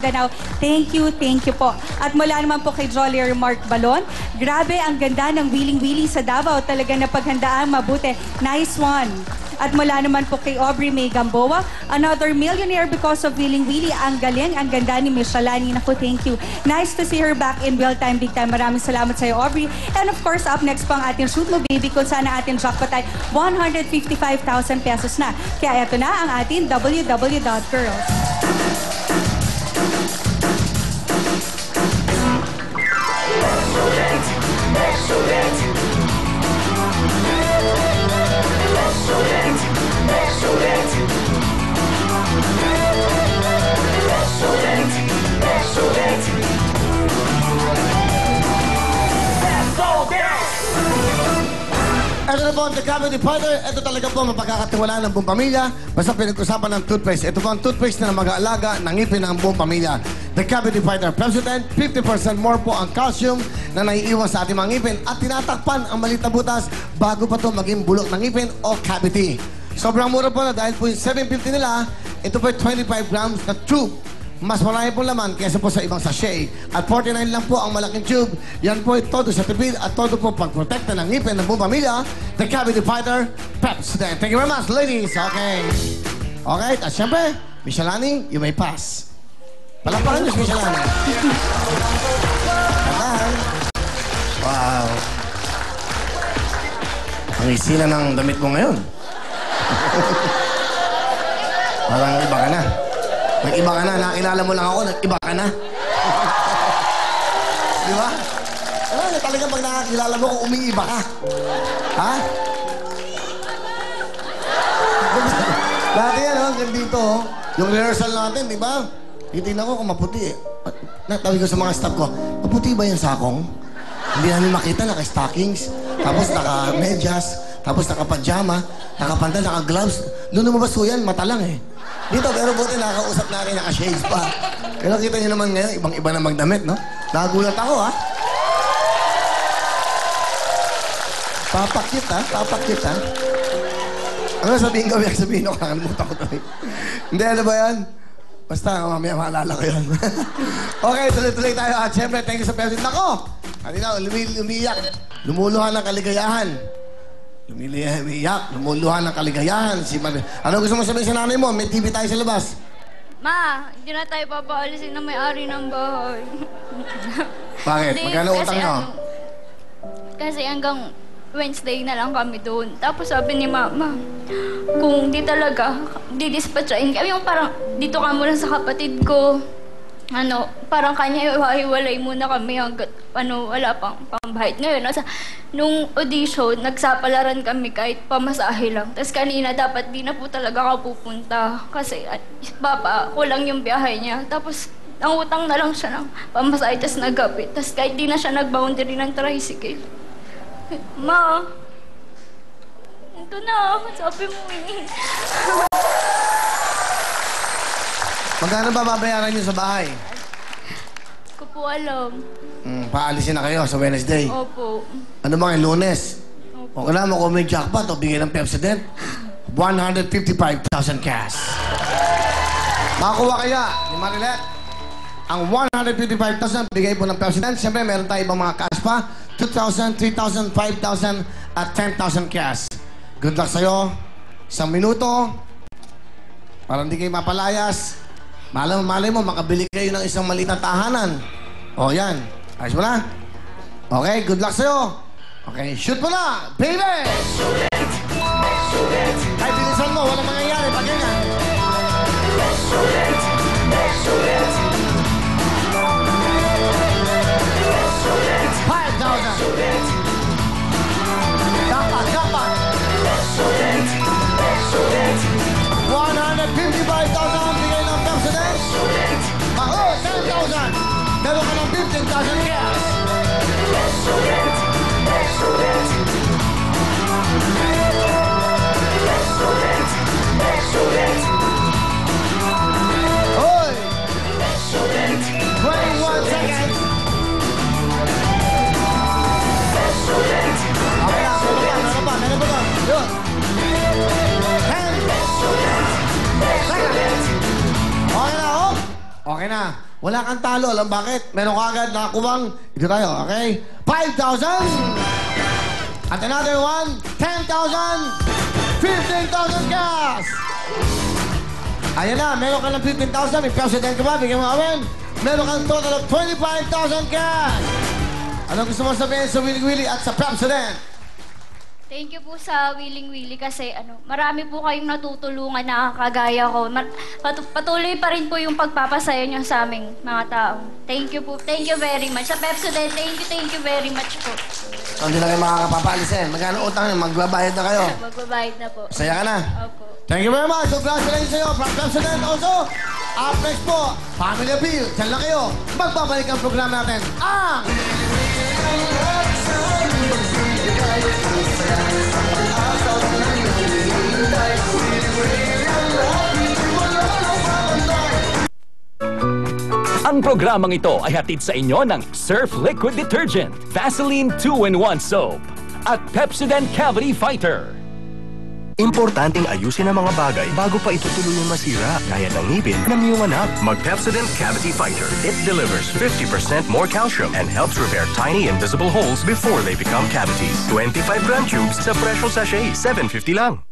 Danao. Thank you po. At mula naman po kay Jollier Mark Balon, grabe ang ganda ng Wiling-Wiling sa Davao. Talaga napaghandaan mabuti. Nice one. At mula naman po kay Aubrey May Gamboa, another millionaire because of Wiling-Wiling. Ang galing, ang ganda ni Miss Shalani. Naku, thank you. Nice to see her back in Real Time, Big Time. Maraming salamat sa'yo, Aubrey. And of course, up next po ang ating Shoot Mo Baby kung saan ang ating jackpot ay 155,000 pesos na. Kaya ito na ang ating www.girls. Ito na po ang The Cavity Fighter. Ito talaga po mapagkakatiwalaan ng buong pamilya. Basta pinag-usapan ng toothpaste. Ito po ang toothpaste na mag-aalaga ng ngipin ng buong pamilya. The Cavity Fighter Pepsodent, 50% more po ang calcium na naiiwan sa ating mga ngipin at tinatakpan ang maliit na butas bago pa ito maging bulok ng ngipin o cavity. Sobrang mura po na dahil po yung 750 nila, ito po 25 grams na tube. Mas marami pong laman kaysa po sa ibang sachet. At 49 lang po ang malaking tube. Yan po ay todo sa tipid at todo po pagprotekta ng ngipin ng buong pamilya. The Cavity Fighter Pepsodent. Thank you very much, ladies. Okay. Okay, at syempre, Miss Shalani, you may pass. Palapakan niyo, Miss Shalani. Kantahan. Wow. Ang isina ng damit mo ngayon. Parang iba ka na. Nag-iba ka na. Nakilala mo lang ako, nag-iba ka na. Di ba? Ano, talaga pag nakakilala mo kung umiiba ka. Ha? Dati yan, hanggang dito, yung rehearsal natin, di ba? Titignan ko kung maputi eh. Natawag ko sa mga staff ko, maputi ba yung sakong? Hindi namin makita, naka-stockings, tapos naka-medyas, tapos naka-pajama, naka-panda, naka-gloves. Doon lumabas ko yan, mata lang eh. Dito, pero buti nakakausap natin, naka-shades pa. Pero kita nyo naman ngayon, ibang-iba na magdamit, no? Nagulat ako, ha? Papakit, ha? Papakit, ha? Ano sabihin ko? Sabihin ko, nakalimutan ko tuloy. Hindi, ano ba yan? Basta, mamaya maalala ko yun. Okay, tuloy-tuloy tayo. At syempre, thank you sa Pepsi. Nako! Kanina, umiiyak. Lumuluhan ng kaligayahan. Umiiyak. Lumuluhan ng kaligayahan. Ano gusto mo sabihin sa nanay mo? May TV tayo sa labas. Ma, hindi na tayo papaalisin na may-ari ng bahay. Bakit? Magkano utang nyo? Kasi hanggang Wednesday na lang kami doon. Tapos sabi ni Mama, kung di talaga, didispatchain kami. Yung parang, dito ka muna sa kapatid ko. Ano, parang kanya iwahiwalay muna kami hanggat, wala pang pambahit. Ngayon, nung audition, nagsapalaran kami kahit pamasahe lang. Tapos kanina, dapat di na po talaga ako pupunta. Kasi, Papa, kulang yung biyahe niya. Tapos, ang utang na lang siya ng pamasahe, tapos nagapit. Tapos kahit di na siya nag-boundary ng tricycle. Ma, ito na, sabi mo eh. Magkano ba babayaran nyo sa bahay? Hindi ko po alam. Paalisin na kayo sa Wednesday. Opo. Ano ba ngayon, Lunes? Opo. O kailangan mo kung may jackpot o bigay ng Pepsodent, 155,000 cash. Makakuha kaya ni Marilet ang 155,000 bigay po ng Pepsodent. Siyempre, meron tayo ibang mga cash pa. 2,000, 3,000, 5,000 at 10,000 cash. Good luck sa'yo. Isang minuto. Para hindi kayo mapalayas. Malay mo, makabili kayo ng isang maliit na tahanan. O, yan. Ayos mo na? Okay, good luck sa'yo. Okay, shoot mo na, baby! Ay, bilisan mo. Walang mangyayari. Pag ganyan. 5,000. Dapat. 155,000 ang bigay ng Pepsodent. Ako, 10,000. Meron ka ng 15,000 cash. Hoy! 21 seconds. Okay lang, meron pa. Yun. 10 seconds. Okay na, oh? Okay na. Wala kang talo. Alam bakit? Meron ka agad nakakuwang. Ito tayo, okay? 5,000! At another one, 10,000! 15,000 cash! Ayan na, meron ka ng 15,000. May president ka ba? Bigyan mo kami. Meron kang total of 25,000 cash! Ano gusto mo sabihin sa Willy Willy at sa president? Thank you po sa Willing Willy kasi marami po kayong natutulungan na kagaya ko. Patuloy pa rin po yung pagpapasaya niyo sa aming mga tao. Thank you po. Thank you very much. Sa Pepsodent, thank you very much po. So, hindi na kayo makakapapalisin. Magkano utang niyo? Magbabayad na kayo. Magbabayad na po. Saya ka na. Opo. Thank you very much. Congratulations sa iyo from President also. Up next po, Family Appeal. Diyan lang kayo. Magbabalik ang program natin. Ang... Ang programang ito ay hatid sa inyo ng Surf Liquid Detergent, Vaseline 2-in-1 Soap, at Pepsodent Cavity Fighter. Importanteng ayusin ang mga bagay bago pa ito tuluyang masira, gaya ng ngipin ng iyong anak. Mag-Pepsodent Cavity Fighter. It delivers 50% more calcium and helps repair tiny invisible holes before they become cavities. 25-gram tubes sa presyo sachet, $7.50 lang.